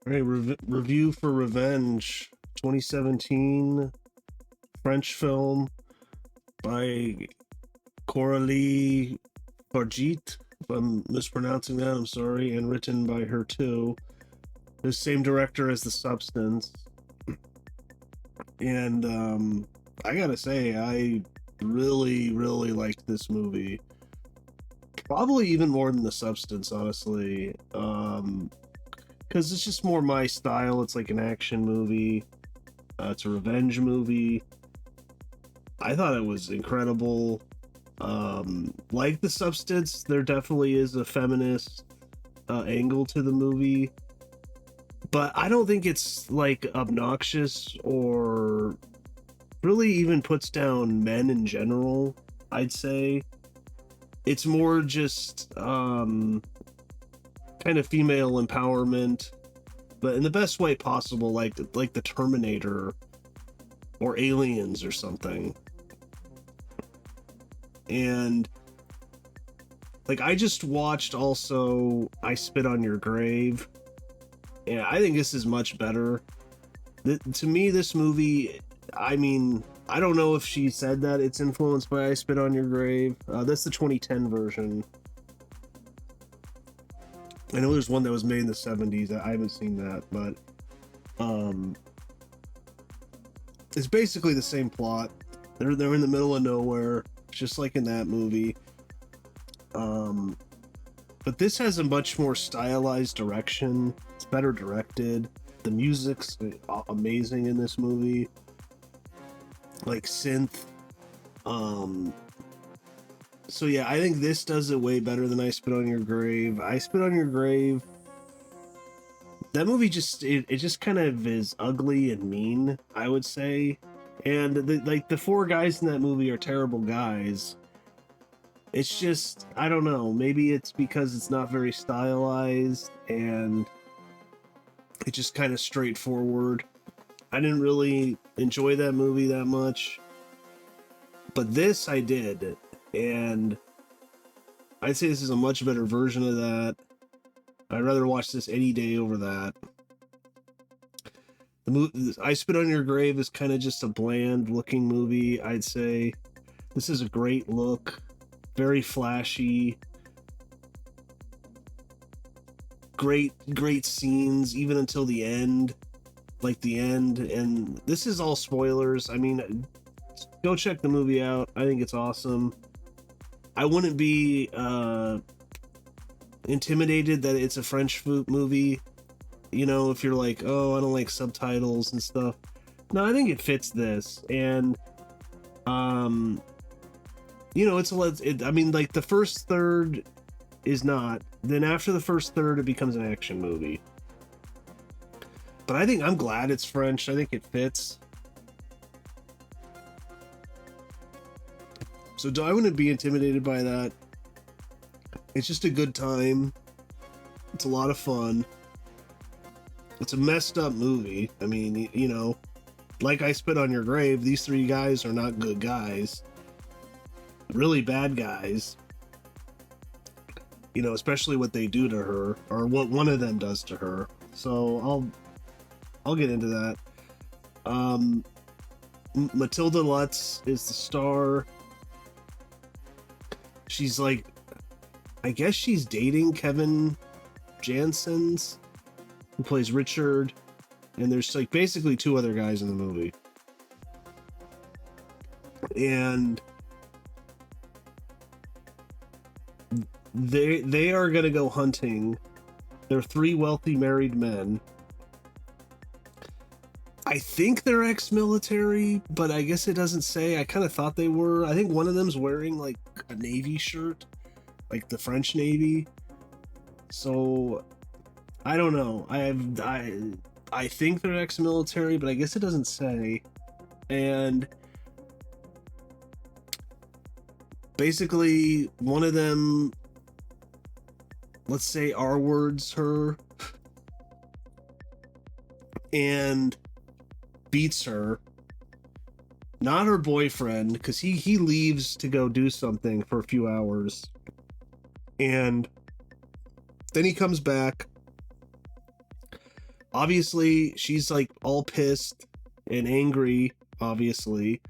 All right, review for Revenge, 2017 French film by Coralie Fargit. If I'm mispronouncing that, I'm sorry, and written by her too. The same director as The Substance. And I gotta say, I really, really liked this movie. Probably even more than The Substance, honestly. Because it's just more my style. It's like an action movie. It's a revenge movie. I thought it was incredible. Like The Substance, there definitely is a feminist angle to the movie, but I don't think it's like obnoxious or really even puts down men in general. I'd say it's more just kind of female empowerment, but in the best way possible, like the Terminator or Aliens or something. And like I just watched also I Spit on Your Grave, and I think this is much better. To me, this movie, I mean, I don't know if she said that it's influenced by I Spit on Your Grave. That's the 2010 version. I know there's one that was made in the 70s. I haven't seen that, but um, it's basically the same plot. They're in the middle of nowhere, just like in that movie. Um, but this has a much more stylized direction. It's better directed. The music's amazing in this movie, like synth. Um, so yeah, I think this does it way better than I Spit on Your Grave. I Spit on Your Grave. That movie just it just kind of is ugly and mean, I would say. And the four guys in that movie are terrible guys. It's just I don't know. Maybe it's because it's not very stylized and it's just kind of straightforward. I didn't really enjoy that movie that much, but this I did, and I'd say this is a much better version of that. I'd rather watch this any day over that. The movie I Spit on Your Grave is kind of just a bland looking movie. I'd say this is a great look, very flashy, great scenes even until the end, like the end. And this is all spoilers. I mean, go check the movie out. I think it's awesome. I wouldn't be intimidated that it's a French movie. You know, if you're like, oh, I don't like subtitles and stuff. No, I think it fits this. And you know, I mean, like the first third is not. Then after the first third, it becomes an action movie. But I think I'm glad it's French. I think it fits. So I wouldn't be intimidated by that. It's just a good time. It's a lot of fun. It's a messed up movie. I mean, you know, like I Spit on Your Grave, these three guys are not good guys. Really bad guys. You know, especially what they do to her, or what one of them does to her. So I'll get into that. Matilda Lutz is the star. She's like, I guess she's dating Kevin Janssens, who plays Richard, and there's like basically two other guys in the movie. And they are gonna go hunting. They're three wealthy married men. I think they're ex-military, but I guess it doesn't say. I kind of thought they were. I think one of them's wearing like a Navy shirt, like the French Navy. So I don't know. I think they're ex-military, but I guess it doesn't say. And basically, one of them, let's say, R words her and beats her. Not her boyfriend, because he leaves to go do something for a few hours, and then he comes back Obviously, she's like all pissed and angry, obviously.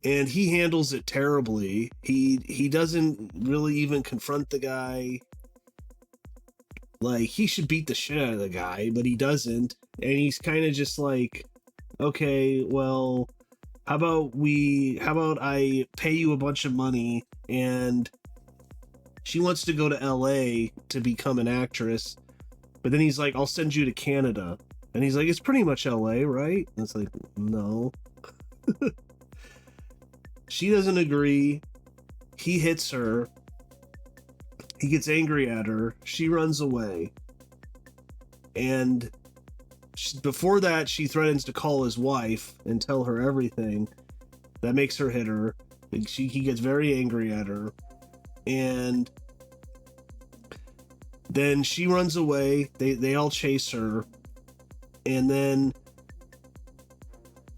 And he handles it terribly. He doesn't really even confront the guy. Like, he should beat the shit out of the guy, but he doesn't. And he's kind of just like, okay, well, how about I pay you a bunch of money, and she wants to go to LA to become an actress. But then he's like, I'll send you to Canada. And he's like, it's pretty much LA, right? And it's like, no. She doesn't agree. He hits her. He gets angry at her. She runs away. And before that, she threatens to call his wife and tell her everything. That makes her hit her. He gets very angry at her. And then she runs away. They all chase her. And then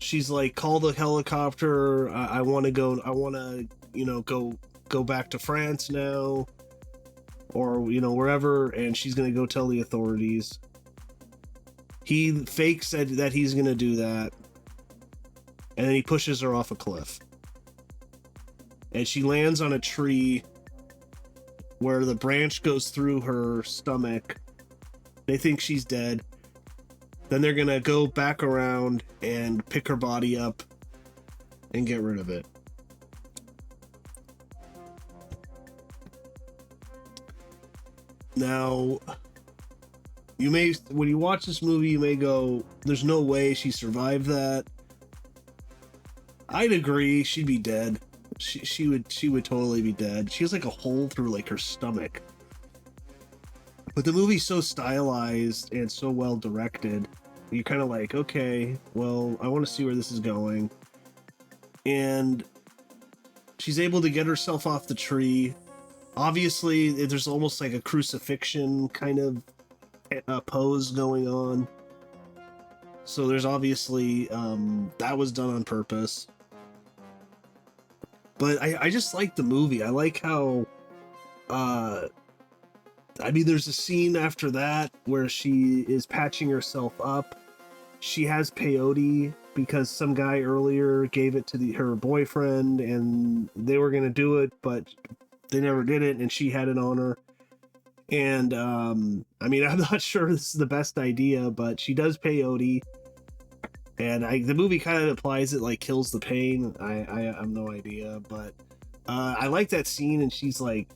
she's like, call the helicopter. I want to go. I want to, go back to France now, or wherever. And she's gonna go tell the authorities. He fakes that he's gonna do that, and then he pushes her off a cliff, and she lands on a tree where the branch goes through her stomach. They think she's dead. Then they're gonna go back around and pick her body up and get rid of it. Now, when you watch this movie, you may go, there's no way she survived that. I'd agree, she'd be dead. She would totally be dead. She has like a hole through like her stomach. But the movie's so stylized and so well directed, you're kind of like, okay, well, I want to see where this is going. And she's able to get herself off the tree. Obviously, there's almost like a crucifixion kind of pose going on. So there's obviously, that was done on purpose. But I just like the movie. I like how, there's a scene after that where she is patching herself up. She has peyote because some guy earlier gave it to her boyfriend, and they were going to do it, but they never did it, and she had it on her. And, I'm not sure this is the best idea, but she does peyote. And the movie kind of implies it like kills the pain. I have no idea, but I like that scene, and she's like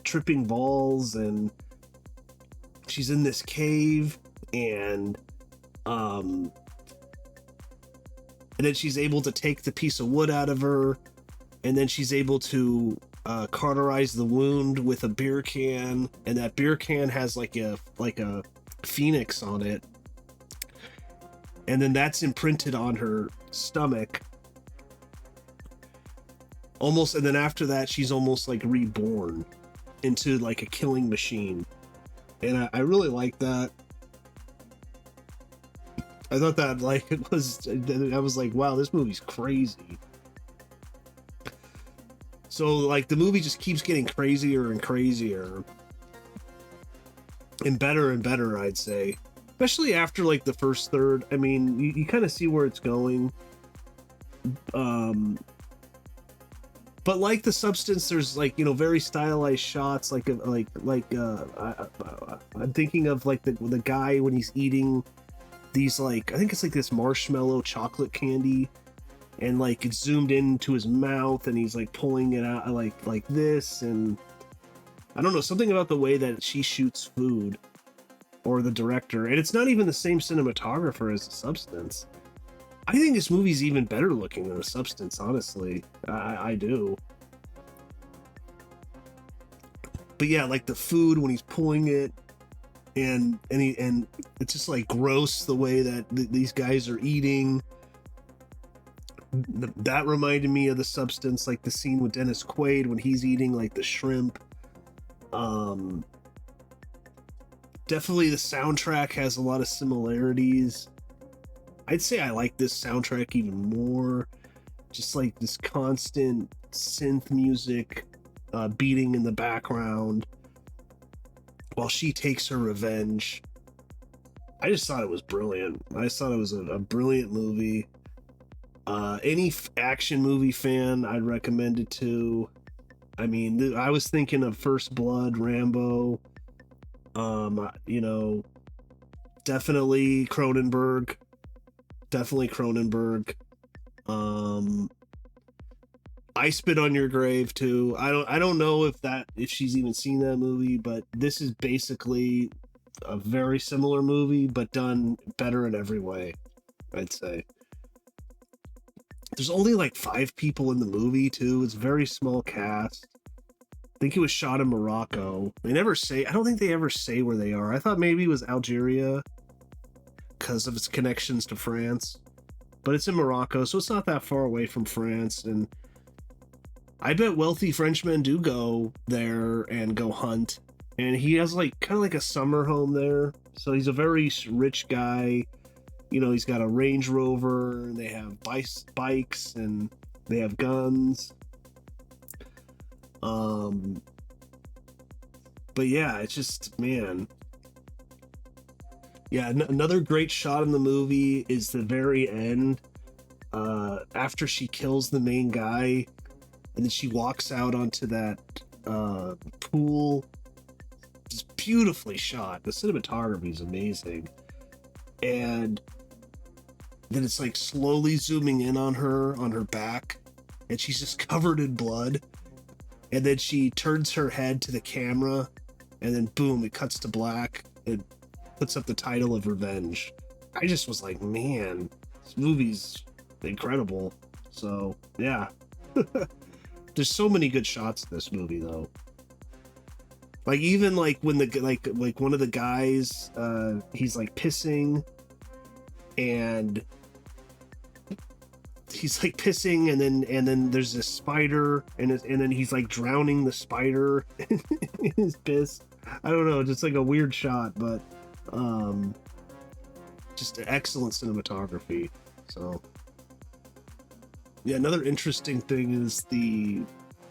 tripping balls, and she's in this cave, and then she's able to take the piece of wood out of her, and then she's able to cauterize the wound with a beer can, and that beer can has like a phoenix on it. And then that's imprinted on her stomach. Almost, and then after that, she's almost like reborn into like a killing machine. And I really like that. I thought that I was like, wow, this movie's crazy. So like the movie just keeps getting crazier and crazier. And better, I'd say. Especially after like the first third. I mean, you kind of see where it's going. But like The Substance, there's like, very stylized shots. I'm thinking of like the guy when he's eating these like, I think it's like this marshmallow chocolate candy, and like it's zoomed into his mouth, and he's like pulling it out like this, and I don't know, something about the way that she shoots food. Or the director, and it's not even the same cinematographer as The Substance. I think this movie's even better looking than The Substance, honestly. I do. But yeah, like the food when he's pulling it, and it's just like gross the way that these guys are eating. That reminded me of The Substance, like the scene with Dennis Quaid when he's eating like the shrimp. Definitely the soundtrack has a lot of similarities. I'd say I like this soundtrack even more. Just like this constant synth music beating in the background while she takes her revenge. I just thought it was brilliant. I just thought it was a brilliant movie. Any action movie fan, I'd recommend it to. I mean, I was thinking of First Blood, Rambo. You know, definitely Cronenberg. Definitely Cronenberg. Um, I Spit on Your Grave too. I don't know if she's even seen that movie, but this is basically a very similar movie, but done better in every way, I'd say. There's only like 5 people in the movie too. It's a very small cast. I think it was shot in Morocco. They never say. I don't think they ever say where they are. I thought maybe it was Algeria because of its connections to France, but it's in Morocco, so it's not that far away from France. And I bet wealthy Frenchmen do go there and go hunt. And he has like kind of like a summer home there, so he's a very rich guy. You know, he's got a Range Rover, and they have bikes, and they have guns. But yeah, it's just, man. Yeah, another great shot in the movie is the very end. After she kills the main guy, and then she walks out onto that pool. It's beautifully shot. The cinematography is amazing. And then it's like slowly zooming in on her back, and she's just covered in blood. And then she turns her head to the camera, and then boom, it cuts to black. It puts up the title of Revenge. I just was like, man, this movie's incredible. So yeah. There's so many good shots in this movie though. Like even like when the like one of the guys he's like pissing, and he's like pissing, and then there's this spider, and then he's like drowning the spider in his piss. I don't know, just like a weird shot, but just excellent cinematography. So yeah, another interesting thing is the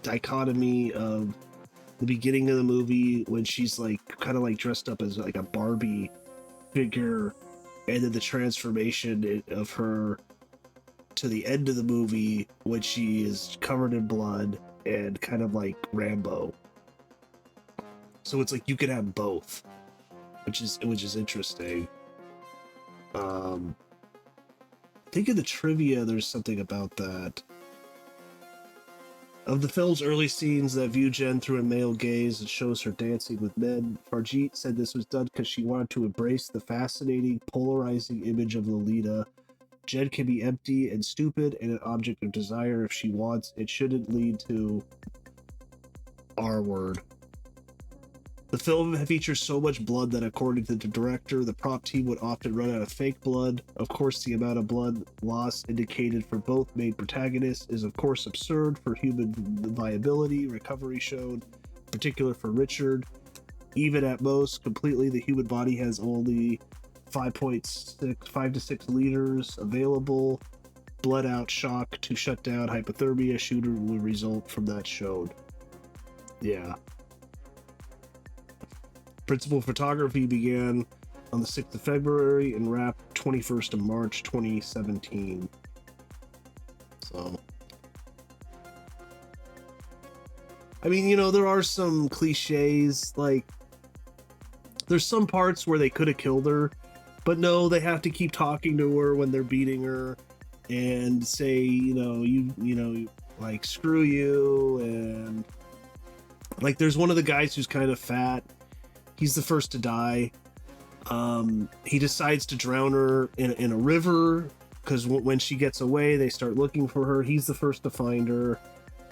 dichotomy of the beginning of the movie when she's like kind of like dressed up as like a Barbie figure, and then the transformation of her to the end of the movie when she is covered in blood and kind of like Rambo. So it's like you could have both, which is interesting. I think in the trivia there's something about that. Of the film's early scenes that view Jen through a male gaze and shows her dancing with men, Farjeet said this was done because she wanted to embrace the fascinating, polarizing image of Lolita. Jen can be empty and stupid and an object of desire if she wants. It shouldn't lead to R word. The film features so much blood that, according to the director, the prop team would often run out of fake blood. Of course, the amount of blood loss indicated for both main protagonists is, of course, absurd for human viability. Recovery shown, in particular for Richard. Even at most, completely, the human body has only 5 to 6 liters available. Blood out shock to shut down hypothermia shooter would result from that shown. Yeah. Principal photography began on the 6th of February and wrapped 21st of March 2017. So, I mean, you know, there are some cliches, like there's some parts where they could have killed her, but no, they have to keep talking to her when they're beating her and say, you know, like screw you, and like there's one of the guys who's kind of fat. He's the first to die. He decides to drown her in a river because when she gets away, they start looking for her. He's the first to find her.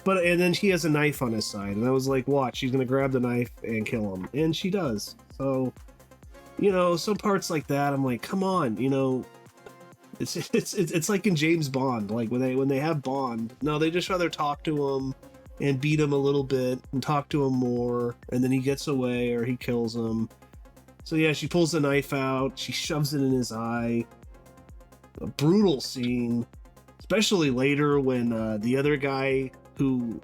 And then she has a knife on his side. And I was like, watch, she's going to grab the knife and kill him. And she does. So, you know, some parts like that, I'm like, come on, you know, it's like in James Bond, like when they have Bond, no, they just rather talk to him and beat him a little bit and talk to him more, and then he gets away or he kills him. So yeah, she pulls the knife out, she shoves it in his eye. A brutal scene, especially later when the other guy who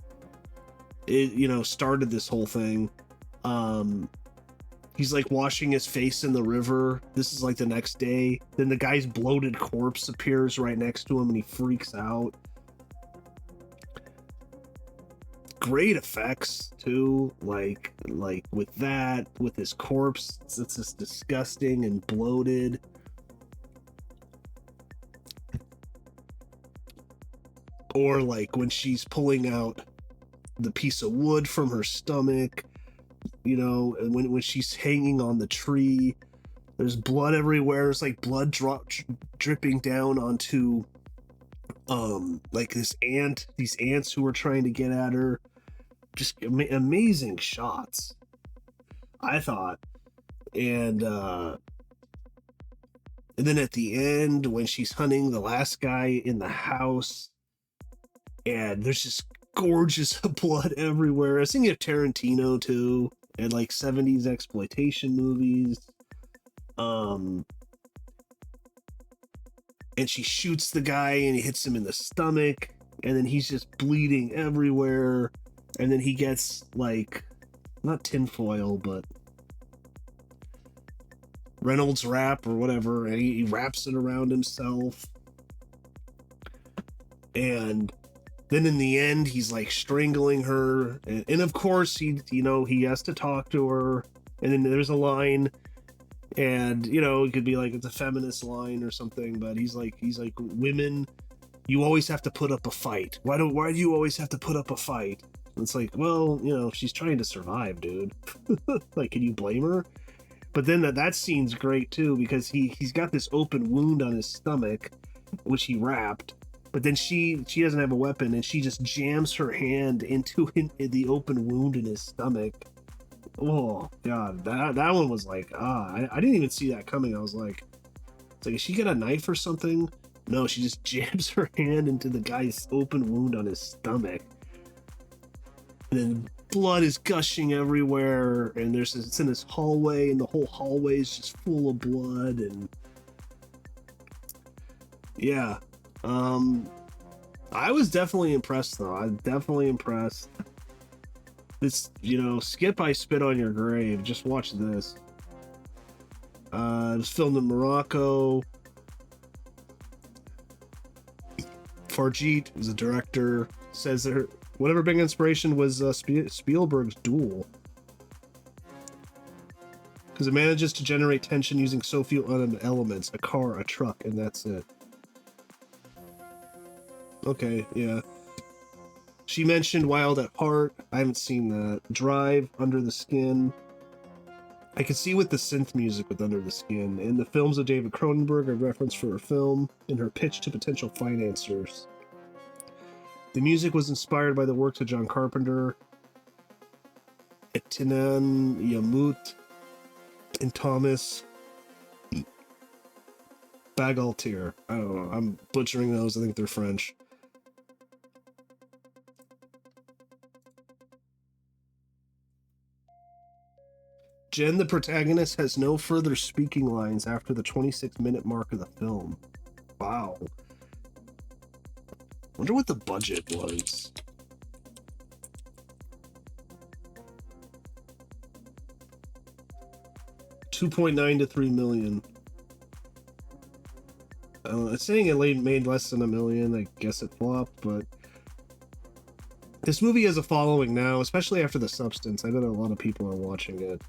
started this whole thing, He's like washing his face in the river. This is like the next day. Then the guy's bloated corpse appears right next to him and he freaks out. Great effects too, like with that, with his corpse, it's just disgusting and bloated. Or like when she's pulling out the piece of wood from her stomach, you know, and when she's hanging on the tree, there's blood everywhere. There's like blood dripping down onto like these ants who were trying to get at her. Just amazing shots, I thought. And then at the end, when she's hunting the last guy in the house, and there's just gorgeous blood everywhere. I was thinking of Tarantino too, and like 70s exploitation movies. And she shoots the guy and he hits him in the stomach, and then he's just bleeding everywhere. And then he gets like, not tinfoil, but Reynolds wrap or whatever, and he wraps it around himself. And then in the end, he's like strangling her, and of course he has to talk to her. And then there's a line, and it could be like it's a feminist line or something, but he's like, women, you always have to put up a fight. Why do you always have to put up a fight? And it's like, well, she's trying to survive, dude. Like, can you blame her? But then that scene's great too, because he's got this open wound on his stomach, which he wrapped. But then she doesn't have a weapon, and she just jams her hand into the open wound in his stomach. Oh god, that one was like, I didn't even see that coming. I was like, it's like, is she got a knife or something? No, she just jams her hand into the guy's open wound on his stomach. And then blood is gushing everywhere, and it's in this hallway, and the whole hallway is just full of blood. And yeah, I was definitely impressed though. I'm definitely impressed. This, Skip, I Spit on Your Grave. Just watch this. It was filmed in Morocco. Farjeet was a director. Says that whatever big inspiration was Spielberg's Duel, because it manages to generate tension using so few elements: a car, a truck, and that's it. Okay, yeah. She mentioned Wild at Heart. I haven't seen that. Drive, Under the Skin. I can see with the synth music with Under the Skin. And the films of David Cronenberg are referenced for her film in her pitch to potential financiers. The music was inspired by the works of John Carpenter, Etienne Yamut, and Thomas Bagaltier. I don't know. I'm butchering those. I think they're French. Jen, the protagonist, has no further speaking lines after the 26-minute mark of the film. Wow. Wonder what the budget was. $2.9 to $3 million. It's saying it made less than $1 million. I guess it flopped, but this movie has a following now, especially after The Substance. I bet a lot of people are watching it.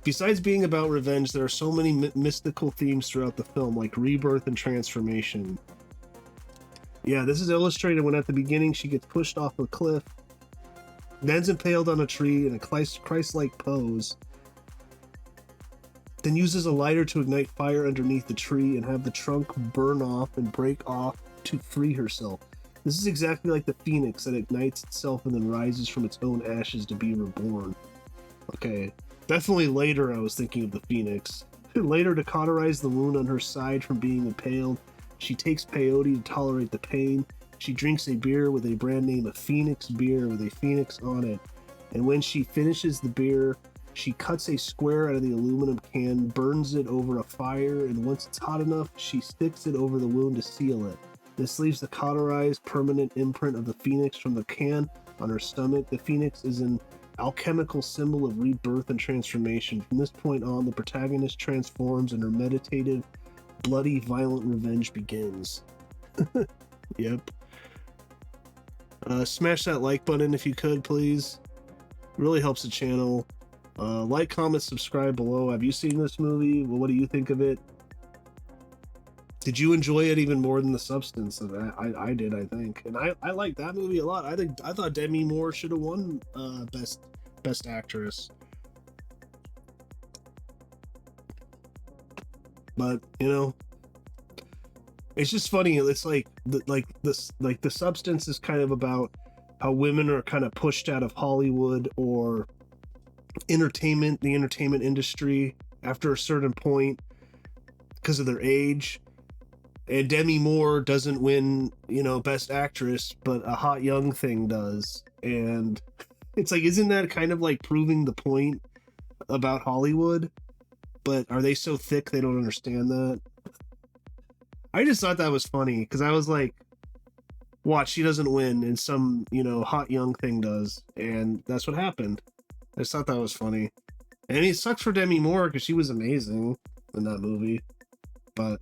Besides being about revenge, there are so many mystical themes throughout the film, like rebirth and transformation. Yeah, this is illustrated when at the beginning she gets pushed off a cliff, then's impaled on a tree in a Christ-like pose, then uses a lighter to ignite fire underneath the tree and have the trunk burn off and break off to free herself. This is exactly like the phoenix that ignites itself and then rises from its own ashes to be reborn. Okay. Definitely later I was thinking of the Phoenix. Later, to cauterize the wound on her side from being impaled, she takes peyote to tolerate the pain. She drinks a beer with a brand name of Phoenix beer with a phoenix on it. And when she finishes the beer, she cuts a square out of the aluminum can, burns it over a fire, and once it's hot enough, she sticks it over the wound to seal it. This leaves the cauterized permanent imprint of the phoenix from the can On her stomach, the phoenix is an alchemical symbol of rebirth and transformation. From this point on, the protagonist transforms and her meditative, bloody, violent revenge begins. Yep. Smash that like button if you could, please. It really helps the channel. Like, comment, subscribe below. Have you seen this movie? Well, what do you think of it? Did you enjoy it even more than The Substance? I did, I think, and I liked that movie a lot. I thought Demi Moore should have won best actress, but you know, it's just funny. It's like The Substance is kind of about how women are kind of pushed out of Hollywood or the entertainment industry after a certain point because of their age. And Demi Moore doesn't win, best actress, but a hot young thing does. And it's like, isn't that kind of like proving the point about Hollywood? But are they so thick they don't understand that? I just thought that was funny because I was like, watch, she doesn't win and some, hot young thing does. And that's what happened. I just thought that was funny. And it sucks for Demi Moore because she was amazing in that movie. But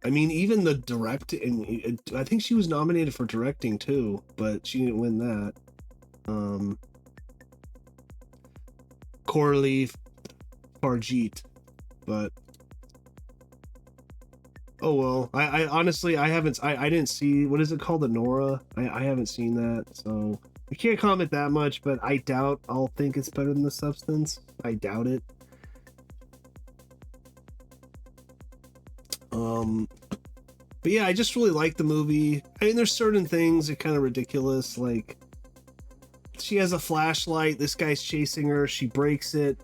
I mean, even the directing, I think she was nominated for directing too, but she didn't win that. Coralie Farjeet, but oh well. I honestly, I didn't see, what is it called, the Nora? I haven't seen that, so I can't comment that much, but I doubt I'll think it's better than The Substance. I doubt it. But yeah, I just really like the movie. I mean, there's certain things that are kind of ridiculous, like she has a flashlight, this guy's chasing her, she breaks it.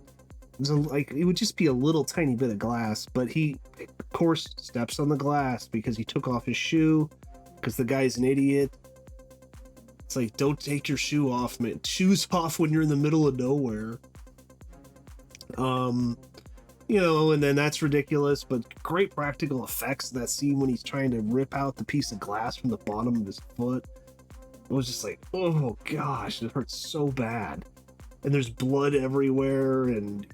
It would just be a little tiny bit of glass, but he, of course, steps on the glass because he took off his shoe, because the guy's an idiot. It's like, don't take your shoe off, man. Shoes off when you're in the middle of nowhere. And then that's ridiculous, but great practical effects in that scene when he's trying to rip out the piece of glass from the bottom of his foot. It was just like, oh gosh, it hurts so bad. And there's blood everywhere, and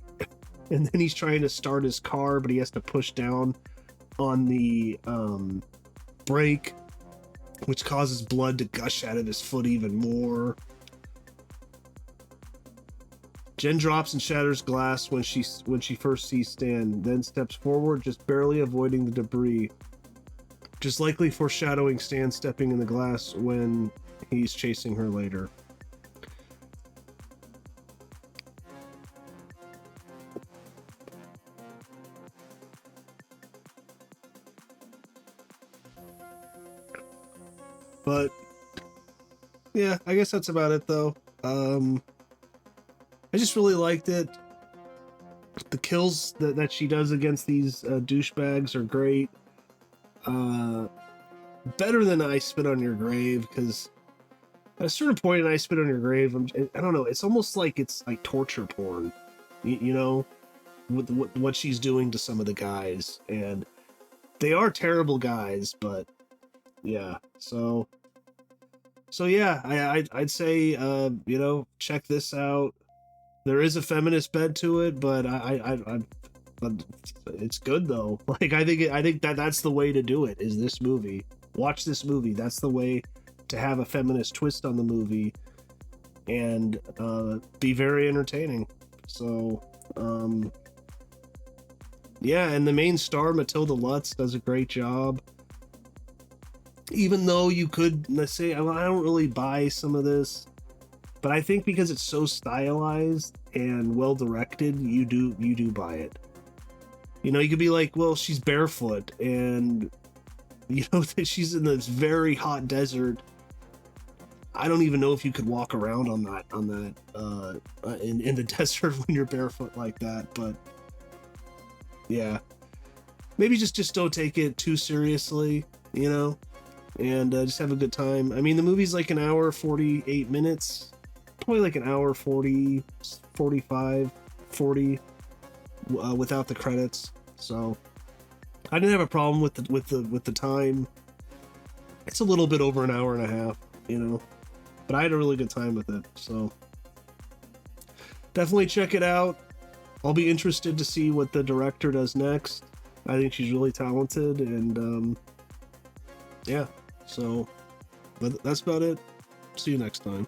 then he's trying to start his car, but he has to push down on the brake, which causes blood to gush out of his foot even more. Jen drops and shatters glass when she first sees Stan, then steps forward, just barely avoiding the debris, just likely foreshadowing Stan stepping in the glass when he's chasing her later. But yeah, I guess that's about it though. I just really liked it. The kills that she does against these douchebags are great. Better than I Spit on Your Grave, because at a certain point in I Spit on Your Grave, I don't know, it's almost like it's like torture porn, with what she's doing to some of the guys. And they are terrible guys, but yeah, so yeah, I'd say, check this out. There is a feminist bed to it, but but it's good though. Like I think that's the way to do it. Is this movie? Watch this movie. That's the way to have a feminist twist on the movie, and be very entertaining. So yeah, and the main star Matilda Lutz does a great job. Even though you could, let's say, I don't really buy some of this. But I think because it's so stylized and well directed, you do buy it. You could be like, well, she's barefoot, and that she's in this very hot desert. I don't even know if you could walk around on that in the desert when you're barefoot like that. But yeah, maybe just don't take it too seriously, and just have a good time. I mean, the movie's like an hour 48 minutes. Probably like an hour 40, 45, 40 without the credits. So I didn't have a problem with the time. It's a little bit over an hour and a half, you know, but I had a really good time with it. So definitely check it out. I'll be interested to see what the director does next. I think she's really talented, and yeah, so but that's about it. See you next time.